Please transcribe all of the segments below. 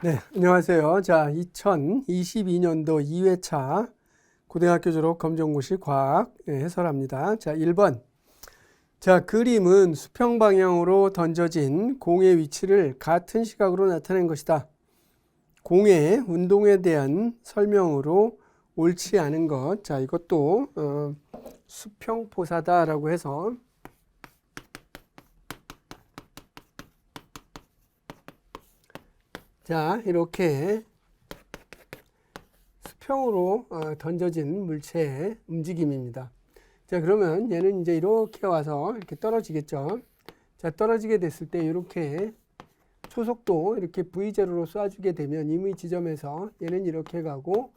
네, 안녕하세요. 자, 2022년도 2회차 고등학교 졸업 검정고시 과학 해설합니다. 자, 1번. 자, 그림은 수평 방향으로 던져진 공의 위치를 같은 시각으로 나타낸 것이다. 공의 운동에 대한 설명으로 옳지 않은 것. 자, 이것도 수평포사다라고 해서 자, 이렇게 수평으로 던져진 물체의 움직임입니다. 자, 그러면 얘는 이제 이렇게 와서 이렇게 떨어지겠죠. 자, 떨어지게 됐을 때 이렇게 초속도 이렇게 V0로 쏴주게 되면 임의 지점에서 얘는 이렇게 가고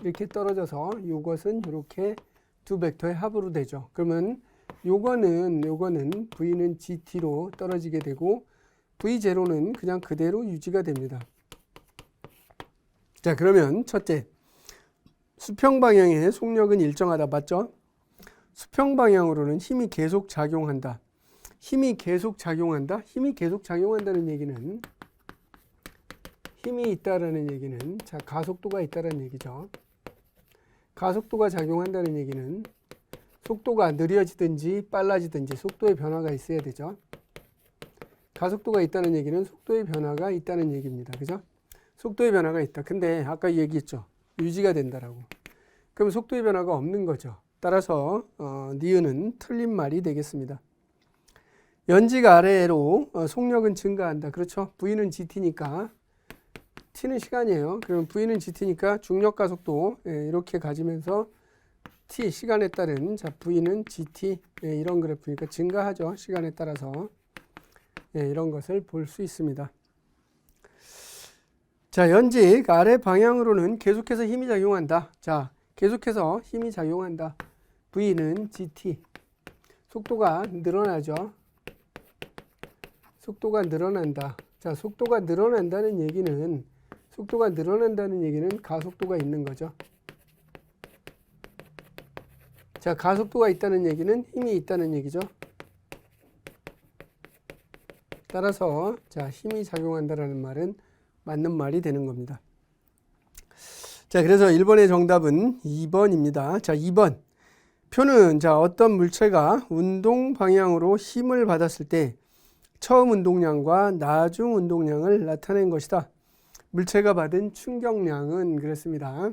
이렇게 떨어져서 이것은 이렇게 두 벡터의 합으로 되죠. 그러면 요거는 V는 GT로 떨어지게 되고 V0는 그냥 그대로 유지가 됩니다. 자, 그러면 첫째, 수평 방향의 속력은 일정하다. 맞죠? 수평 방향으로는 힘이 계속 작용한다. 힘이 계속 작용한다? 힘이 계속 작용한다는 얘기는 힘이 있다라는 얘기는 자, 가속도가 있다라는 얘기죠. 가속도가 작용한다는 얘기는 속도가 느려지든지 빨라지든지 속도의 변화가 있어야 되죠. 가속도가 있다는 얘기는 속도의 변화가 있다는 얘기입니다. 그죠? 속도의 변화가 있다. 근데 아까 얘기했죠. 유지가 된다라고. 그럼 속도의 변화가 없는 거죠. 따라서 니은은 틀린 말이 되겠습니다. 연직 아래로 속력은 증가한다. 그렇죠? V는 GT니까 T는 시간이에요. 그럼 V는 GT니까 중력 가속도 이렇게 가지면서 T 시간에 따른 자 V는 GT 이런 그래프니까 증가하죠. 시간에 따라서 이런 것을 볼 수 있습니다. 자, 연직 아래 방향으로는 계속해서 힘이 작용한다. 자, 계속해서 힘이 작용한다. V는 GT. 속도가 늘어나죠. 속도가 늘어난다. 자, 속도가 늘어난다는 얘기는 가속도가 있는 거죠. 자, 가속도가 있다는 얘기는 힘이 있다는 얘기죠. 따라서 자, 힘이 작용한다라는 말은 맞는 말이 되는 겁니다. 자, 그래서 1번의 정답은 2번입니다. 자, 2번. 표는 자, 어떤 물체가 운동 방향으로 힘을 받았을 때 처음 운동량과 나중 운동량을 나타낸 것이다. 물체가 받은 충격량은 그랬습니다.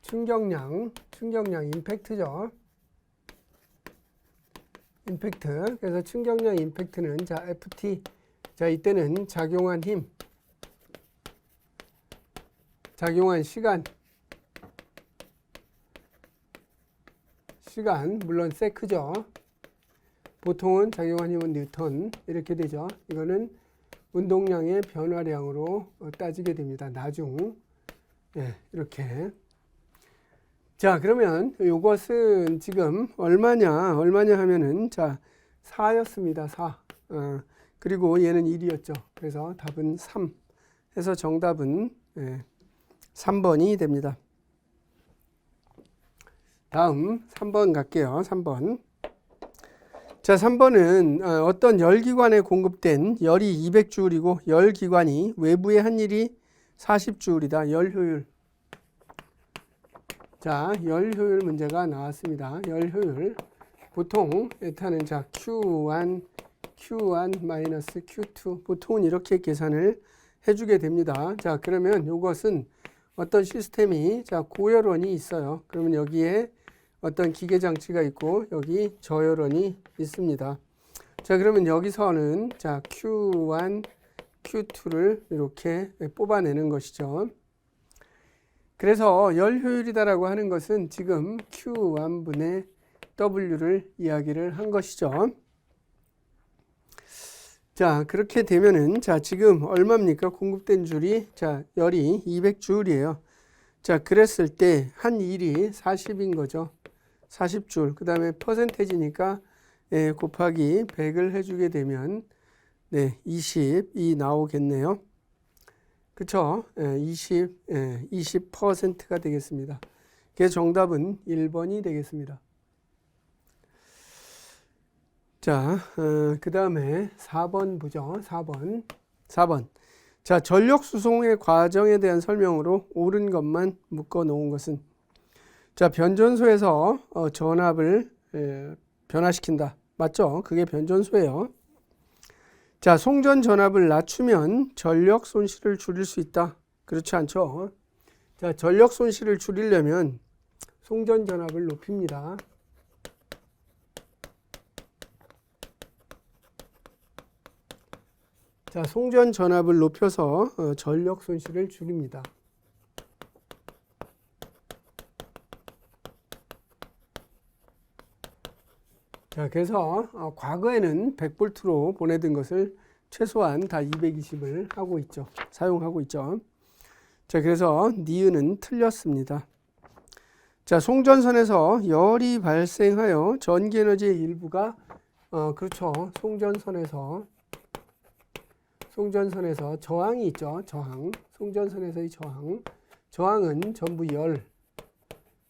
충격량, 임팩트죠. 임팩트. 그래서 충격량 임팩트는 자, FT. 자, 이때는 작용한 힘, 작용한 시간, 물론 세크죠. 보통은 작용한 힘은 뉴턴 이렇게 되죠. 이거는 운동량의 변화량으로 따지게 됩니다. 나중 이렇게. 자, 그러면 이것은 지금 얼마냐 하면은 자 4였습니다. 4. 그리고 얘는 1이었죠. 그래서 답은 3 해서 정답은 3번이 됩니다. 다음 3번 갈게요. 3번. 자, 3번은 어떤 열기관에 공급된 열이 200J이고 열기관이 외부에 한 일이 40J이다. 열효율. 자, 열효율 문제가 나왔습니다. 열효율. 보통 에타는 자 Q1 마이너스 Q2 보통은 이렇게 계산을 해주게 됩니다. 자, 그러면 이것은 어떤 시스템이 자 고열원이 있어요. 그러면 여기에 어떤 기계 장치가 있고 여기 저열원이 있습니다. 자, 그러면 여기서는 자 Q1, Q2를 이렇게 뽑아내는 것이죠. 그래서 열 효율이다라고 하는 것은 지금 Q1분의 W를 이야기를 한 것이죠. 자, 그렇게 되면은 자, 지금 얼마입니까? 공급된 줄이 자, 열이 200줄이에요. 자, 그랬을 때 한 일이 40인 거죠. 40줄. 그다음에 퍼센테이지니까 곱하기 100을 해 주게 되면 20이 나오겠네요. 그쵸? 20%가 되겠습니다. 그래서 정답은 1번이 되겠습니다. 자, 그 다음에 4번 보죠. 4번. 자, 전력 수송의 과정에 대한 설명으로 옳은 것만 묶어 놓은 것은, 자, 변전소에서 전압을 변화시킨다. 맞죠? 그게 변전소예요. 자, 송전 전압을 낮추면 전력 손실을 줄일 수 있다. 그렇지 않죠? 자, 전력 손실을 줄이려면 송전 전압을 높입니다. 자, 송전 전압을 높여서 전력 손실을 줄입니다. 자, 그래서 과거에는 100V로 보내던 것을 최소한 다 220을 하고 있죠. 사용하고 있죠. 자, 그래서 니은은 틀렸습니다. 자, 송전선에서 열이 발생하여 전기에너지의 일부가 그렇죠. 송전선에서 저항이 있죠. 저항. 송전선에서의 저항은 전부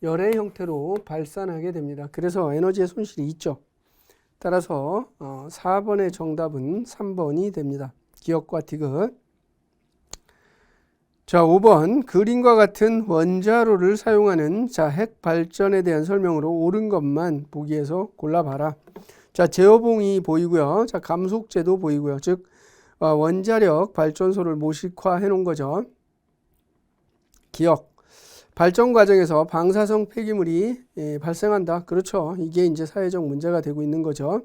열의 형태로 발산하게 됩니다. 그래서 에너지의 손실이 있죠. 따라서 4번의 정답은 3번이 됩니다. 기역과 디귿. 자, 5번 그림과 같은 원자로를 사용하는 핵 발전에 대한 설명으로 옳은 것만 보기에서 골라봐라. 자, 제어봉이 보이고요. 자, 감속제도 보이고요. 즉 원자력 발전소를 모식화해 놓은 거죠. 기역. 발전 과정에서 방사성 폐기물이 발생한다. 그렇죠. 이게 이제 사회적 문제가 되고 있는 거죠.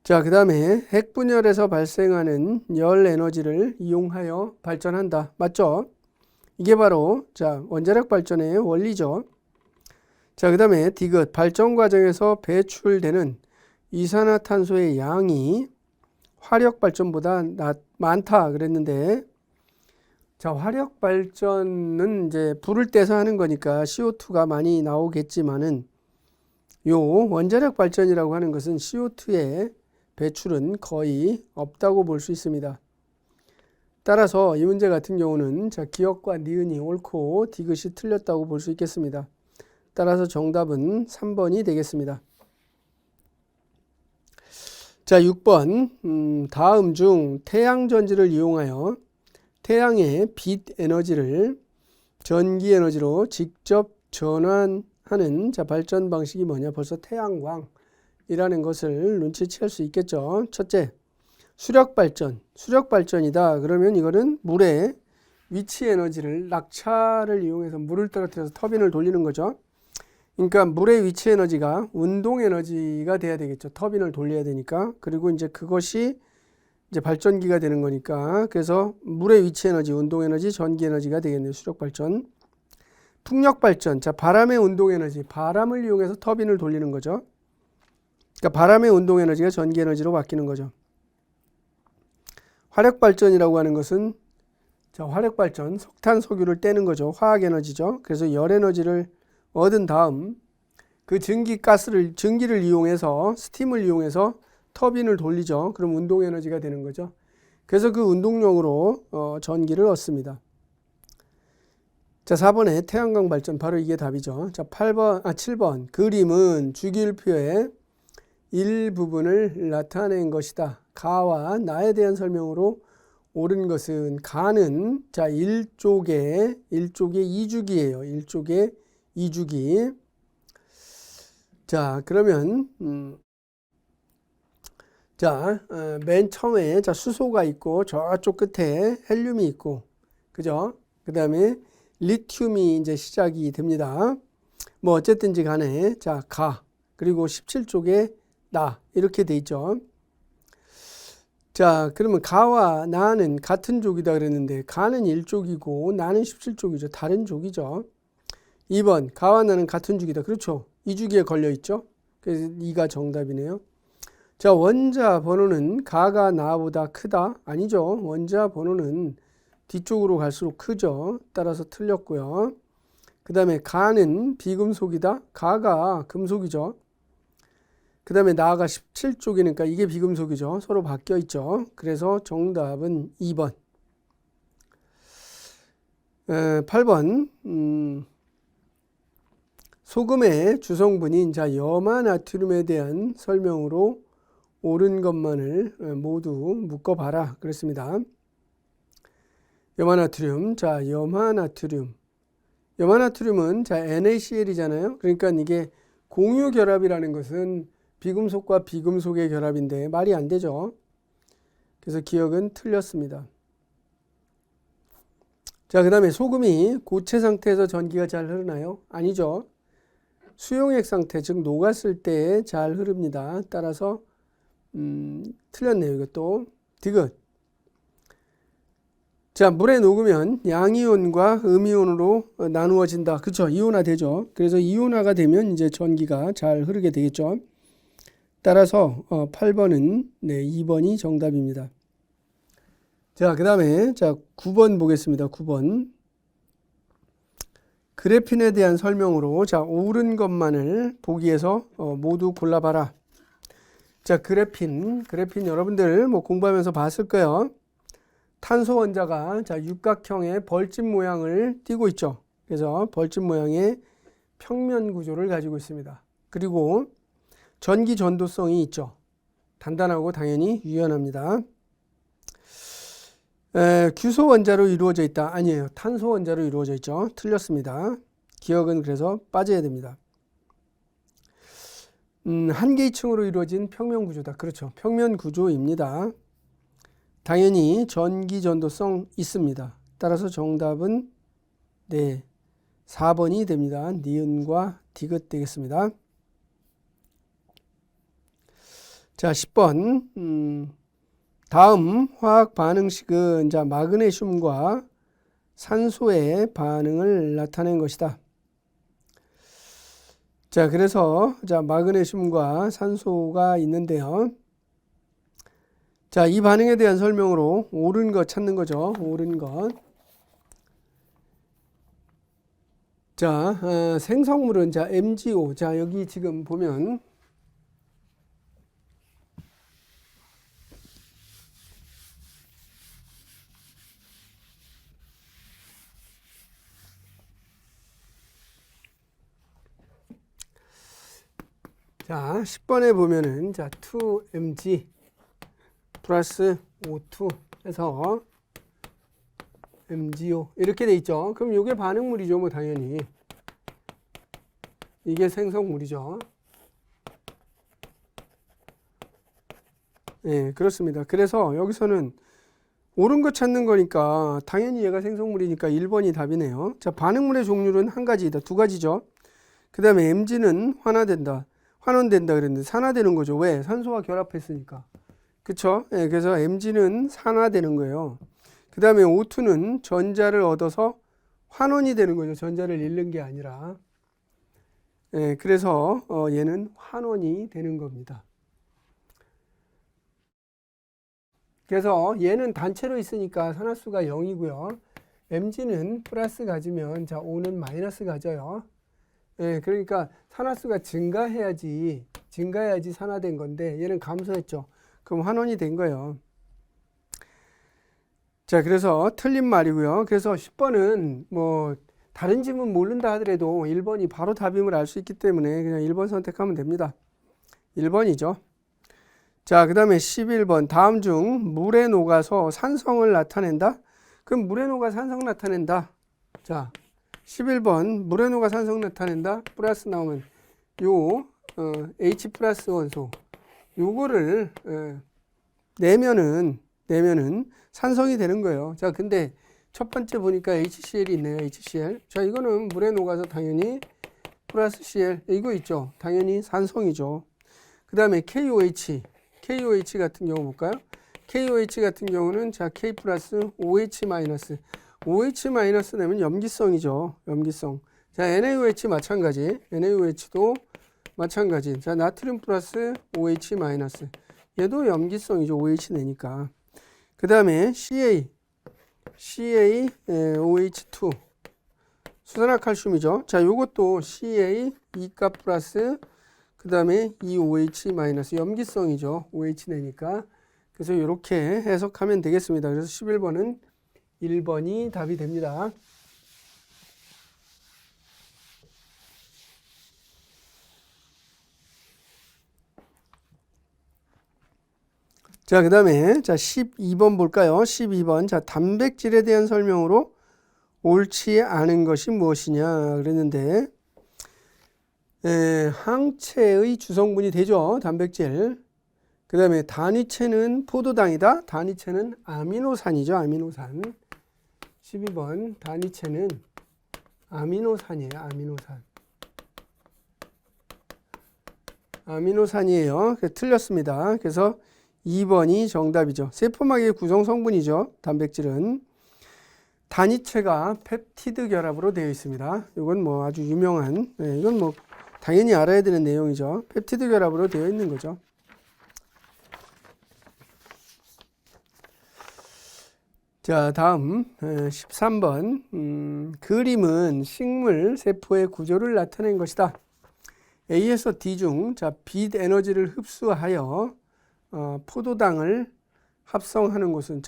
자, 그 다음에 핵분열에서 발생하는 열 에너지를 이용하여 발전한다. 맞죠? 이게 바로 자, 원자력 발전의 원리죠. 자, 그 다음에 디귿. 발전 과정에서 배출되는 이산화탄소의 양이 화력 발전보다 많다 그랬는데, 자, 화력 발전은 이제 불을 떼서 하는 거니까 CO2가 많이 나오겠지만은 요 원자력 발전이라고 하는 것은 CO2의 배출은 거의 없다고 볼 수 있습니다. 따라서 이 문제 같은 경우는 자, 기역과 니은이 옳고 디귿이 틀렸다고 볼 수 있겠습니다. 따라서 정답은 3번이 되겠습니다. 자, 6번 다음 중 태양전지를 이용하여 태양의 빛 에너지를 전기 에너지로 직접 전환하는 자, 발전 방식이 뭐냐? 벌써 태양광이라는 것을 눈치챌 수 있겠죠. 첫째, 수력 발전이다. 그러면 이거는 물의 위치 에너지를 낙차를 이용해서 물을 떨어뜨려서 터빈을 돌리는 거죠. 그러니까 물의 위치 에너지가 운동 에너지가 돼야 되겠죠. 터빈을 돌려야 되니까. 그리고 이제 그것이 이제 발전기가 되는 거니까. 그래서 물의 위치 에너지, 운동 에너지, 전기 에너지가 되겠네요. 수력 발전. 풍력 발전. 자, 바람의 운동 에너지. 바람을 이용해서 터빈을 돌리는 거죠. 그러니까 바람의 운동 에너지가 전기 에너지로 바뀌는 거죠. 화력 발전이라고 하는 것은 자, 화력 발전, 석탄, 석유를 떼는 거죠. 화학 에너지죠. 그래서 열 에너지를 얻은 다음 그 전기를 이용해서 스팀을 이용해서 터빈을 돌리죠. 그럼 운동 에너지가 되는 거죠. 그래서 그 운동력으로 전기를 얻습니다. 자, 4번에 태양광 발전, 바로 이게 답이죠. 자, 7번 그림은 주기율표의 일부분을 나타낸 것이다. 가와 나에 대한 설명으로 옳은 것은 가는 자, 일족의 2주기예요. 일족의 2주기. 자, 그러면 맨 처음에 자, 수소가 있고 저쪽 끝에 헬륨이 있고, 그죠? 그 다음에 리튬이 이제 시작이 됩니다. 뭐 어쨌든지 간에 자, 가 그리고 17쪽에 나 이렇게 돼 있죠. 자, 그러면 가와 나는 같은 족이다 그랬는데 가는 1족이고 나는 17족이죠. 다른 족이죠. 2번 가와 나는 같은 주기다. 그렇죠. 이 주기에 걸려 있죠. 그래서 2가 정답이네요. 자, 원자 번호는 가가 나보다 크다. 아니죠. 원자 번호는 뒤쪽으로 갈수록 크죠. 따라서 틀렸고요. 그 다음에 가는 비금속이다. 가가 금속이죠. 그 다음에 나가 17쪽이니까 이게 비금속이죠. 서로 바뀌어 있죠. 그래서 정답은 2번. 8번 소금의 주성분인 자, 염화나트륨에 대한 설명으로 옳은 것만을 모두 묶어봐라 그랬습니다. 염화나트륨. 자, 염화나트륨은 자 NaCl이잖아요. 그러니까 이게 공유 결합이라는 것은 비금속과 비금속의 결합인데 말이 안 되죠. 그래서 기억은 틀렸습니다. 자, 그 다음에 소금이 고체 상태에서 전기가 잘 흐르나요? 아니죠. 수용액 상태, 즉 녹았을 때 잘 흐릅니다. 따라서 틀렸네요. 이것도 디귿. 자, 물에 녹으면 양이온과 음이온으로 나누어진다. 그렇죠? 이온화 되죠. 그래서 이온화가 되면 이제 전기가 잘 흐르게 되겠죠. 따라서 8번은 2번이 정답입니다. 자, 그 다음에 자 9번 보겠습니다. 9번. 그래핀에 대한 설명으로 자 옳은 것만을 보기에서 모두 골라봐라. 자, 그래핀 여러분들 뭐 공부하면서 봤을 거예요. 탄소 원자가 자 육각형의 벌집 모양을 띠고 있죠. 그래서 벌집 모양의 평면 구조를 가지고 있습니다. 그리고 전기 전도성이 있죠. 단단하고 당연히 유연합니다. 규소 원자로 이루어져 있다. 아니에요. 탄소 원자로 이루어져 있죠. 틀렸습니다. 기억은 그래서 빠져야 됩니다. 한 개의 층으로 이루어진 평면 구조다. 그렇죠. 평면 구조입니다. 당연히 전기 전도성 있습니다. 따라서 정답은 4번이 됩니다. 니은과 디귿 되겠습니다. 자, 10번. 다음 화학 반응식은 자 마그네슘과 산소의 반응을 나타낸 것이다. 자, 그래서 자 마그네슘과 산소가 있는데요. 자, 이 반응에 대한 설명으로 옳은 것 찾는 거죠. 옳은 것. 자, 생성물은 자 MgO. 자, 여기 지금 보면 자, 10번에 보면은 자 2Mg 플러스 O2 해서 MgO 이렇게 돼 있죠. 그럼 이게 반응물이죠. 뭐 당연히 이게 생성물이죠. 네, 그렇습니다. 그래서 여기서는 옳은 것 찾는 거니까 당연히 얘가 생성물이니까 1번이 답이네요. 자, 반응물의 종류는 한 가지이다. 두 가지죠. 그 다음에 Mg는 환원된다 그랬는데 산화되는 거죠. 왜? 산소와 결합했으니까. 그쵸? 네, 그래서 Mg는 산화되는 거예요. 그 다음에 O2는 전자를 얻어서 환원이 되는 거죠. 전자를 잃는 게 아니라. 네, 그래서 얘는 환원이 되는 겁니다. 그래서 얘는 단체로 있으니까 산화수가 0이고요. Mg는 플러스 가지면 자 O는 마이너스 가져요. 예, 그러니까 산화수가 증가해야지 산화된 건데 얘는 감소했죠. 그럼 환원이 된 거예요. 자, 그래서 틀린 말이고요. 그래서 10번은 뭐 다른 질문 모른다 하더라도 1번이 바로 답임을 알 수 있기 때문에 그냥 1번 선택하면 됩니다. 1번이죠. 자, 그 다음에 11번. 다음 중 물에 녹아서 산성을 나타낸다? 그럼 물에 녹아 산성 나타낸다. 자, 11번. 물에 녹아 산성 나타낸다. 플러스 나오면 요 H 플러스 원소 요거를 내면은 산성이 되는 거예요. 자, 근데 첫 번째 보니까 HCl이 있네요. HCl. 자, 이거는 물에 녹아서 당연히 플러스 Cl 이거 있죠. 당연히 산성이죠. 그 다음에 KOH 같은 경우 볼까요? KOH 같은 경우는 자 K 플러스 OH 마이너스 내면 염기성이죠. 염기성. 자, NaOH 마찬가지. NaOH도 마찬가지. 자, 나트륨 플러스 OH 마이너스. 얘도 염기성이죠. OH 내니까. 그 다음에 CaOH2 수산화칼슘이죠. 자, 요것도 Ca 2값 플러스 그 다음에 EOH 마이너스 염기성이죠. OH 내니까. 그래서 이렇게 해석하면 되겠습니다. 그래서 11번은 1번이 답이 됩니다. 자, 그 다음에 자 12번 볼까요? 12번. 자, 단백질에 대한 설명으로 옳지 않은 것이 무엇이냐 그랬는데, 항체의 주성분이 되죠. 단백질. 그 다음에 단위체는 포도당이다. 단위체는 아미노산이죠. 아미노산. 12번 단위체는 아미노산이에요. 아미노산. 아미노산이에요. 틀렸습니다. 그래서 2번이 정답이죠. 세포막의 구성 성분이죠. 단백질은. 단위체가 펩티드 결합으로 되어 있습니다. 이건 뭐 아주 유명한, 이건 뭐 당연히 알아야 되는 내용이죠. 펩티드 결합으로 되어 있는 거죠. 자, 다음 13번. 그림은 식물 세포의 구조를 나타낸 것이다. A에서 D 중 빛 에너지를 흡수하여 포도당을 합성하는 곳은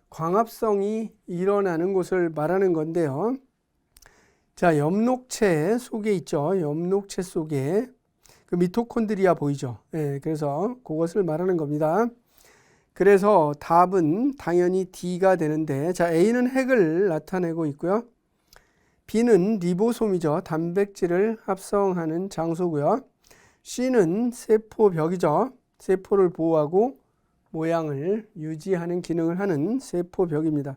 광합성이 일어나는 곳을 말하는 건데요. 자, 엽록체 속에 있죠. 엽록체 속에 그 미토콘드리아 보이죠. 그래서 그것을 말하는 겁니다. 그래서 답은 당연히 D가 되는데, 자, A는 핵을 나타내고 있고요. B는 리보솜이죠. 단백질을 합성하는 장소고요. C는 세포벽이죠. 세포를 보호하고 모양을 유지하는 기능을 하는 세포벽입니다.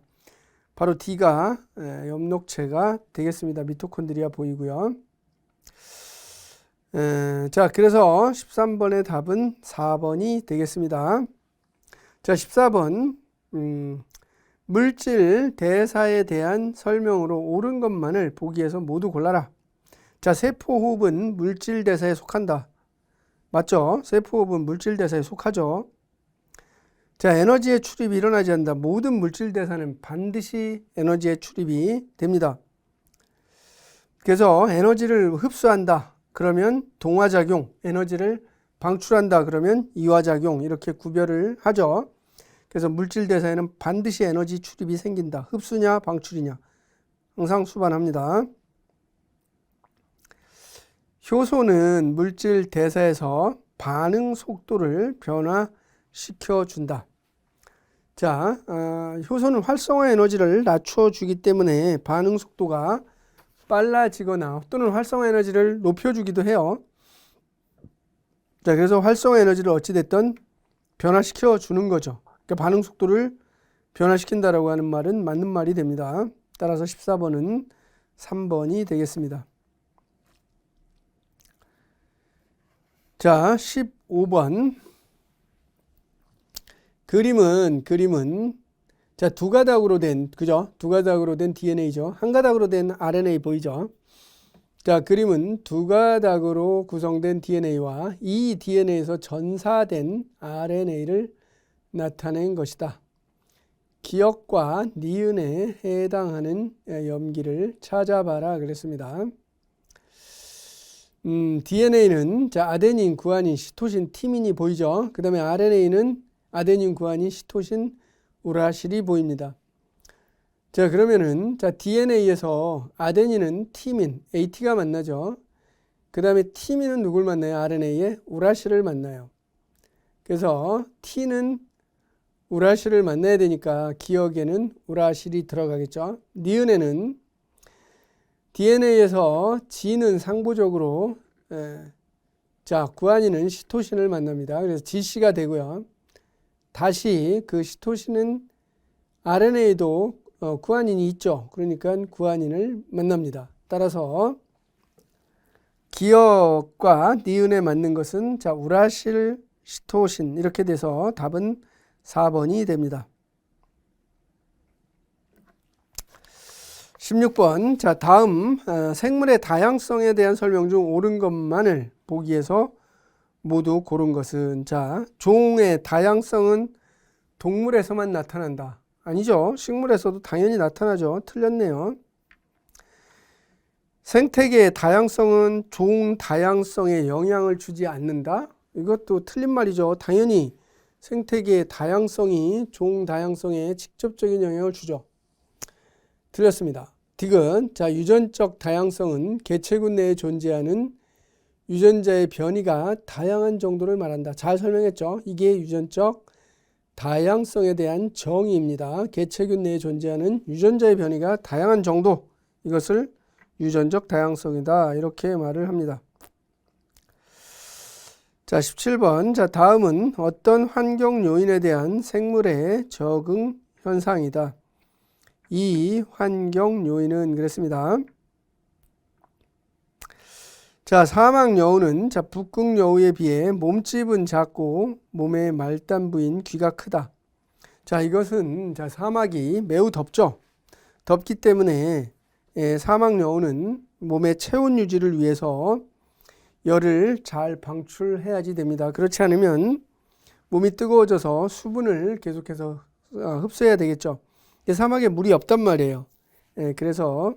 바로 D가 엽록체가 되겠습니다. 미토콘드리아 보이고요. 자, 그래서 13번의 답은 4번이 되겠습니다. 자, 14번. 물질 대사에 대한 설명으로 옳은 것만을 보기에서 모두 골라라. 자, 세포호흡은 물질 대사에 속한다. 맞죠? 세포호흡은 물질 대사에 속하죠. 자, 에너지의 출입이 일어나지 않는다. 모든 물질 대사는 반드시 에너지의 출입이 됩니다. 그래서 에너지를 흡수한다. 그러면 동화작용, 에너지를 방출한다. 그러면 이화작용, 이렇게 구별을 하죠. 그래서 물질 대사에는 반드시 에너지 출입이 생긴다. 흡수냐 방출이냐 항상 수반합니다. 효소는 물질 대사에서 반응 속도를 변화시켜준다. 자, 효소는 활성화 에너지를 낮춰주기 때문에 반응 속도가 빨라지거나 또는 활성화 에너지를 높여주기도 해요. 자, 그래서 활성화 에너지를 어찌됐든 변화시켜주는 거죠. 그러니까 반응 속도를 변화시킨다라고 하는 말은 맞는 말이 됩니다. 따라서 14번은 3번이 되겠습니다. 자, 15번. 그림은 자, 두 가닥으로 된, 그죠? 두 가닥으로 된 DNA죠. 한 가닥으로 된 RNA 보이죠? 자, 그림은 두 가닥으로 구성된 DNA와 이 DNA에서 전사된 RNA를 나타낸 것이다. 기역과 니은에 해당하는 염기를 찾아봐라 그랬습니다. DNA는 자, 아데닌, 구아닌, 시토신, 티민이 보이죠? 그 다음에 RNA는 아데닌, 구아닌, 시토신, 우라실이 보입니다. 자, 그러면은 자, DNA에서 아데닌은 티민, AT가 만나죠. 그 다음에 티민은 누굴 만나요? RNA에 우라실을 만나요. 그래서 T는 우라실을 만나야 되니까 기역에는 우라실이 들어가겠죠. 니은에는 DNA에서 G는 상부적으로 자, 구아닌은 시토신을 만납니다. 그래서 GC가 되고요. 다시 그 시토신은 RNA에도 구아닌이 있죠. 그러니까 구아닌을 만납니다. 따라서 기역과 니은에 맞는 것은 자, 우라실, 시토신 이렇게 돼서 답은 4번이 됩니다. 16번. 자, 다음 생물의 다양성에 대한 설명 중 옳은 것만을 보기에서 모두 고른 것은 자, 종의 다양성은 동물에서만 나타난다. 아니죠. 식물에서도 당연히 나타나죠. 틀렸네요. 생태계의 다양성은 종 다양성에 영향을 주지 않는다. 이것도 틀린 말이죠. 당연히 생태계의 다양성이 종 다양성에 직접적인 영향을 주죠. 틀렸습니다. 딕은 자, 유전적 다양성은 개체군 내에 존재하는 유전자의 변이가 다양한 정도를 말한다. 잘 설명했죠. 이게 유전적 다양성에 대한 정의입니다. 개체균 내에 존재하는 유전자의 변이가 다양한 정도, 이것을 유전적 다양성이다, 이렇게 말을 합니다. 자, 17번. 자, 다음은 어떤 환경 요인에 대한 생물의 적응 현상이다. 이 환경 요인은 그랬습니다. 자, 사막 여우는 자, 북극 여우에 비해 몸집은 작고 몸의 말단부인 귀가 크다. 자, 이것은 자, 사막이 매우 덥죠. 덥기 때문에 사막 여우는 몸의 체온 유지를 위해서 열을 잘 방출해야지 됩니다. 그렇지 않으면 몸이 뜨거워져서 수분을 계속해서 흡수해야 되겠죠. 사막에 물이 없단 말이에요. 그래서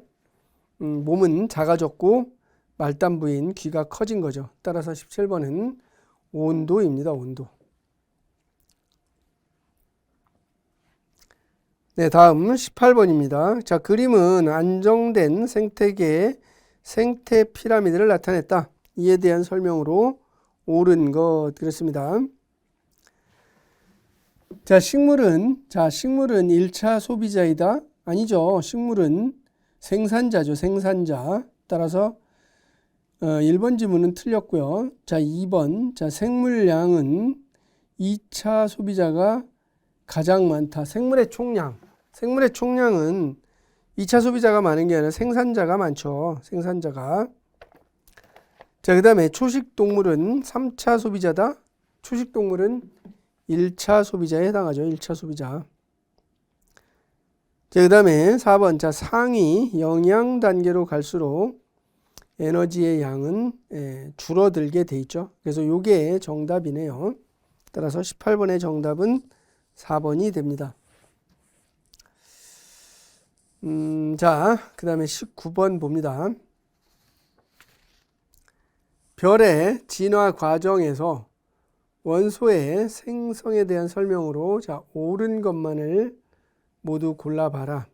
몸은 작아졌고 말단부인 귀가 커진 거죠. 따라서 17번은 온도입니다. 온도. 네, 다음 18번입니다. 자, 그림은 안정된 생태계의 생태 피라미드를 나타냈다. 이에 대한 설명으로 옳은 것 그렇습니다. 자, 식물은 1차 소비자이다. 아니죠. 식물은 생산자죠. 생산자. 따라서 1번 지문은 틀렸고요. 자, 2번. 자, 생물량은 2차 소비자가 가장 많다. 생물의 총량은 2차 소비자가 많은 게 아니라 생산자가 많죠. 생산자가. 자, 그 다음에 초식동물은 3차 소비자다. 초식동물은 1차 소비자에 해당하죠. 1차 소비자. 자, 그 다음에 4번. 자, 상위 영양 단계로 갈수록 에너지의 양은 줄어들게 돼 있죠. 그래서 이게 정답이네요. 따라서 18번의 정답은 4번이 됩니다. 자, 그 다음에 19번 봅니다. 별의 진화 과정에서 원소의 생성에 대한 설명으로 자, 옳은 것만을 모두 골라봐라.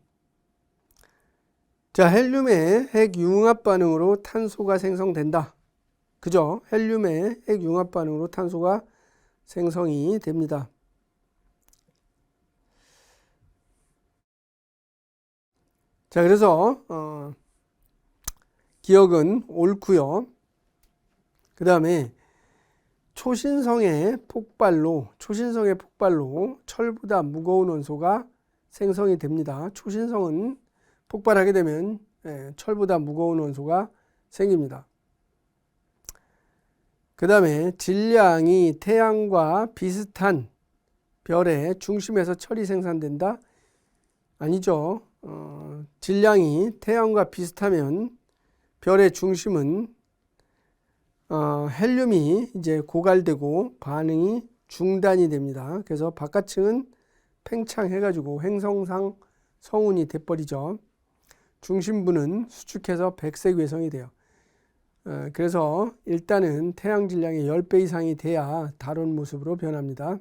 자, 헬륨의 핵융합 반응으로 탄소가 생성된다. 그죠? 헬륨의 핵융합 반응으로 탄소가 생성이 됩니다. 자, 그래서 기억은 옳고요. 그 다음에 초신성의 폭발로 철보다 무거운 원소가 생성이 됩니다. 초신성은 폭발하게 되면 철보다 무거운 원소가 생깁니다. 그 다음에 질량이 태양과 비슷한 별의 중심에서 철이 생산된다? 아니죠. 질량이 태양과 비슷하면 별의 중심은 헬륨이 이제 고갈되고 반응이 중단이 됩니다. 그래서 바깥층은 팽창해가지고 행성상 성운이 돼버리죠. 중심부는 수축해서 백색 외성이 돼요. 그래서 일단은 태양 질량의 10배 이상이 돼야 다른 모습으로 변합니다.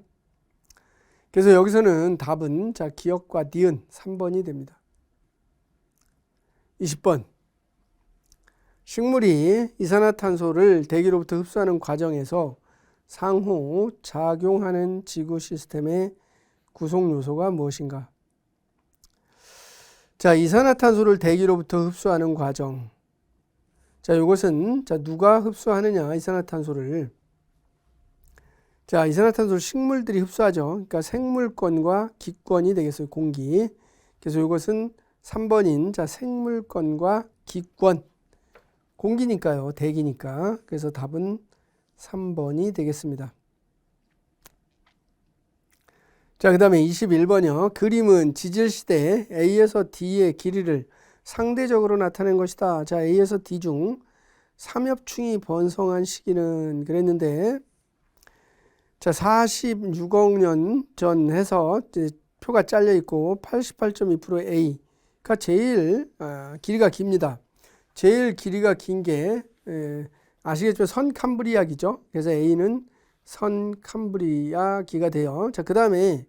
그래서 여기서는 답은 자, 기억과 니은 3번이 됩니다. 20번. 식물이 이산화탄소를 대기로부터 흡수하는 과정에서 상호 작용하는 지구 시스템의 구성 요소가 무엇인가? 자, 이산화탄소를 대기로부터 흡수하는 과정. 자, 이것은 자, 누가 흡수하느냐? 이산화탄소를. 자, 이산화탄소를 식물들이 흡수하죠. 그러니까 생물권과 기권이 되겠어요. 공기. 그래서 이것은 3번인 자, 생물권과 기권. 공기니까요. 대기니까. 그래서 답은 3번이 되겠습니다. 자, 그 다음에 21번이요. 그림은 지질시대에 A에서 D의 길이를 상대적으로 나타낸 것이다. 자, A에서 D 중 삼엽충이 번성한 시기는 그랬는데, 자, 46억 년 전 해서 표가 잘려 있고 88.2% A가 제일 길이가 깁니다. 제일 길이가 긴 게 아시겠죠? 선캄브리아기죠. 그래서 A는 선캄브리아기가 돼요. 자, 그 다음에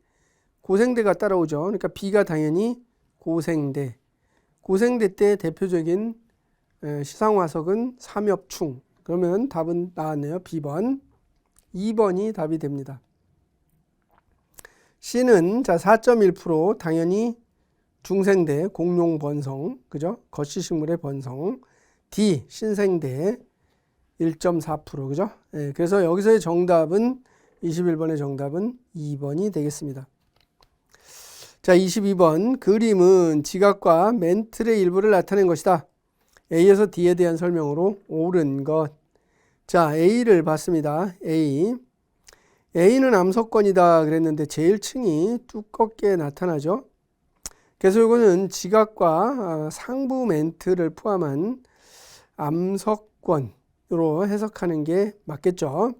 고생대가 따라오죠. 그러니까 B가 당연히 고생대. 고생대 때 대표적인 시상화석은 삼엽충. 그러면 답은 나왔네요. B번. 2번이 답이 됩니다. C는 자 4.1% 당연히 중생대 공룡 번성, 그죠? 거시식물의 번성. D 신생대 1.4%, 그죠? 예, 그래서 여기서의 정답은 21번의 정답은 2번이 되겠습니다. 자, 22번 그림은 지각과 멘틀의 일부를 나타낸 것이다. A에서 D에 대한 설명으로 옳은 것. 자, A를 봤습니다. A는 암석권이다 그랬는데 제일 층이 두껍게 나타나죠. 그래서 이거는 지각과 상부 멘트를 포함한 암석권으로 해석하는 게 맞겠죠.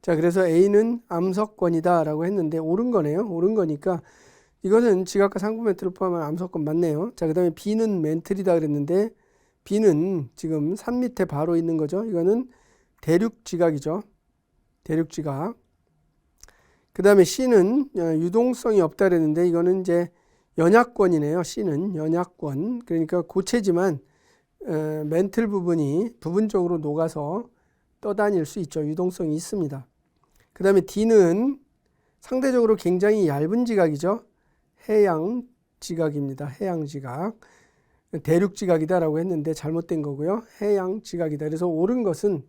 자, 그래서 A는 암석권이다 라고 했는데 옳은 거네요. 옳은 거니까 이거는 지각과 상부 멘트를 포함한 암석권 맞네요. 자, 그 다음에 B는 멘틀이다 그랬는데 B는 지금 산 밑에 바로 있는 거죠. 이거는 대륙지각이죠. 대륙지각. 그 다음에 C는 유동성이 없다 그랬는데 이거는 이제 연약권이네요. C는 연약권. 그러니까 고체지만 멘틀 부분이 부분적으로 녹아서 떠다닐 수 있죠. 유동성이 있습니다. 그 다음에 D는 상대적으로 굉장히 얇은 지각이죠. 해양 지각입니다. 해양 지각. 대륙 지각이다 라고 했는데 잘못된 거고요. 해양 지각이다. 그래서 옳은 것은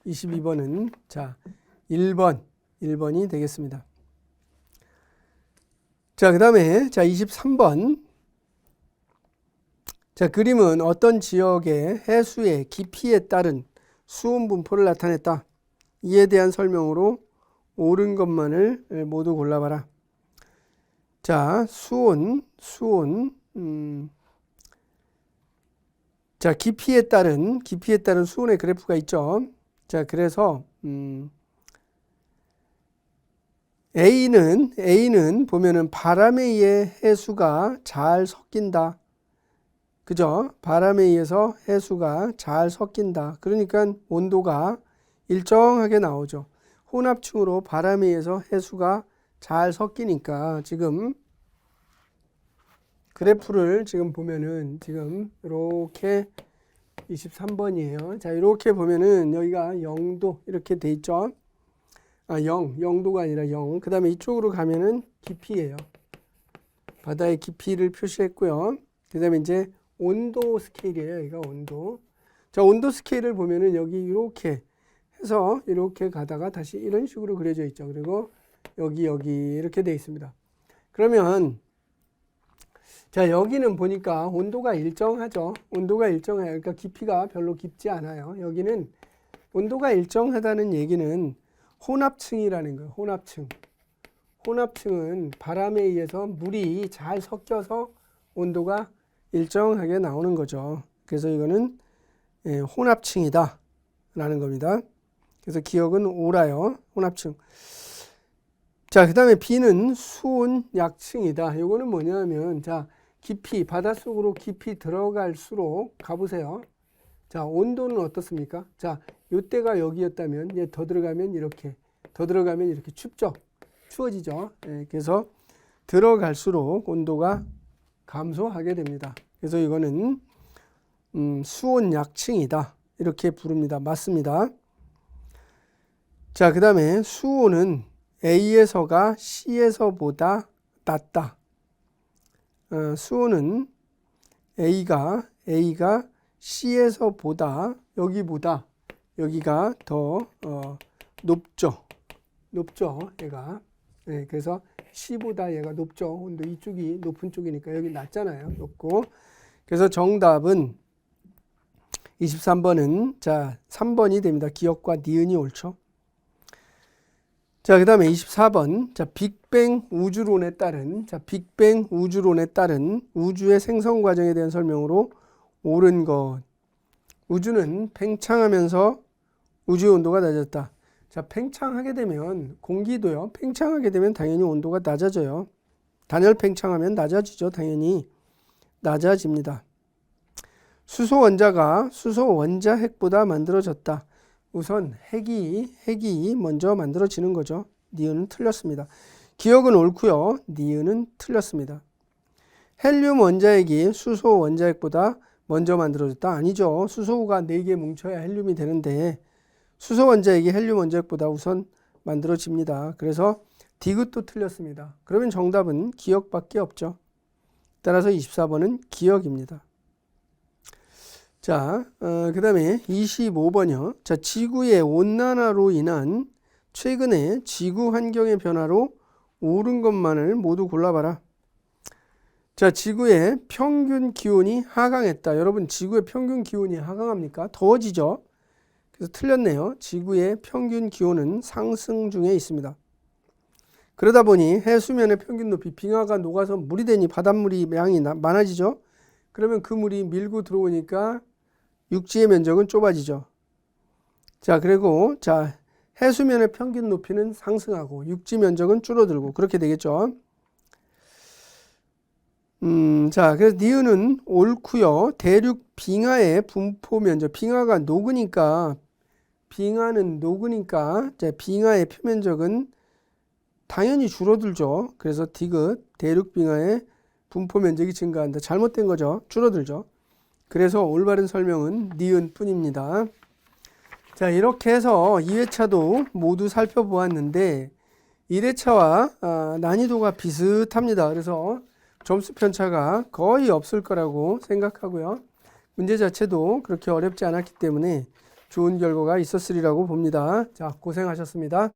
22번은 자 1번이 되겠습니다. 자, 그 다음에 자 23번. 자, 그림은 어떤 지역의 해수의 깊이에 따른 수온 분포를 나타냈다. 이에 대한 설명으로 옳은 것만을 모두 골라봐라. 자, 수온. 자, 깊이에 따른 수온의 그래프가 있죠. 자, 그래서 A는 보면은 바람에 의해 해수가 잘 섞인다. 그죠? 바람에 의해서 해수가 잘 섞인다. 그러니까 온도가 일정하게 나오죠. 혼합층으로 바람에 의해서 해수가 잘 섞이니까 지금 그래프를 지금 보면은 지금 이렇게 23번이에요. 자, 이렇게 보면은 여기가 0도 이렇게 돼 있죠. 0도가 아니라 0. 그 다음에 이쪽으로 가면은 깊이예요. 바다의 깊이를 표시했고요. 그 다음에 이제 온도 스케일이에요. 여기가 온도. 자, 온도 스케일을 보면은 여기 이렇게 해서 이렇게 가다가 다시 이런 식으로 그려져 있죠. 그리고 여기 이렇게 돼 있습니다. 그러면 자, 여기는 보니까 온도가 일정하죠. 온도가 일정해요. 그러니까 깊이가 별로 깊지 않아요. 여기는 온도가 일정하다는 얘기는 혼합층이라는 거예요. 혼합층은 바람에 의해서 물이 잘 섞여서 온도가 일정하게 나오는 거죠. 그래서 이거는 혼합층이다 라는 겁니다. 그래서 기억은 옳아요. 혼합층. 자, 그 다음에 B는 수온 약층이다. 이거는 뭐냐면 자, 깊이 바닷속으로 깊이 들어갈수록 가보세요. 자, 온도는 어떻습니까? 자, 요때가 여기였다면 얘 더 들어가면 이렇게 춥죠. 추워지죠. 그래서 들어갈수록 온도가 감소하게 됩니다. 그래서 이거는 수온 약층이다 이렇게 부릅니다. 맞습니다. 자, 그 다음에 수온은 A에서가 C에서보다 낮다. 수온은 A가 C에서보다 여기가 더 높죠. 얘가. 그래서 C보다 얘가 높죠. 온도 이쪽이 높은 쪽이니까 여기 낮잖아요. 높고. 그래서 정답은 23번은 자 3번이 됩니다. 기억과 니은이 옳죠. 자, 그 다음에 24번. 자, 빅뱅 우주론에 따른 우주의 생성 과정에 대한 설명으로 옳은 것. 우주는 팽창하면서 우주의 온도가 낮았다. 자, 팽창하게 되면 공기도요. 팽창하게 되면 당연히 온도가 낮아져요. 단열 팽창하면 낮아지죠. 당연히 낮아집니다. 수소 원자가 수소 원자 핵보다 만들어졌다. 우선 핵이 먼저 만들어지는 거죠. 니은은 틀렸습니다. 기억은 옳고요. 니은은 틀렸습니다. 헬륨 원자핵이 수소 원자핵보다 먼저 만들어졌다. 아니죠. 수소가 4개 뭉쳐야 헬륨이 되는데 수소 원자핵이 헬륨 원자핵보다 우선 만들어집니다. 그래서 디귿도 틀렸습니다. 그러면 정답은 기역밖에 없죠. 따라서 24번은 기역입니다. 자, 그 다음에 25번이요. 자, 지구의 온난화로 인한 최근의 지구 환경의 변화로 옳은 것만을 모두 골라봐라. 자, 지구의 평균 기온이 하강했다. 여러분, 지구의 평균 기온이 하강합니까? 더워지죠? 그래서 틀렸네요. 지구의 평균 기온은 상승 중에 있습니다. 그러다 보니 해수면의 평균 높이, 빙하가 녹아서 물이 되니 바닷물이 양이 많아지죠? 그러면 그 물이 밀고 들어오니까 육지의 면적은 좁아지죠. 자, 그리고 자, 해수면의 평균 높이는 상승하고 육지 면적은 줄어들고 그렇게 되겠죠. 자, 그래서 니은은 옳고요. 대륙 빙하의 분포 면적, 빙하가 녹으니까 자, 빙하의 표면적은 당연히 줄어들죠. 그래서 디귿, 대륙 빙하의 분포 면적이 증가한다. 잘못된 거죠. 줄어들죠. 그래서 올바른 설명은 니은 뿐입니다. 자, 이렇게 해서 2회차도 모두 살펴보았는데 1회차와 난이도가 비슷합니다. 그래서 점수 편차가 거의 없을 거라고 생각하고요. 문제 자체도 그렇게 어렵지 않았기 때문에 좋은 결과가 있었으리라고 봅니다. 자, 고생하셨습니다.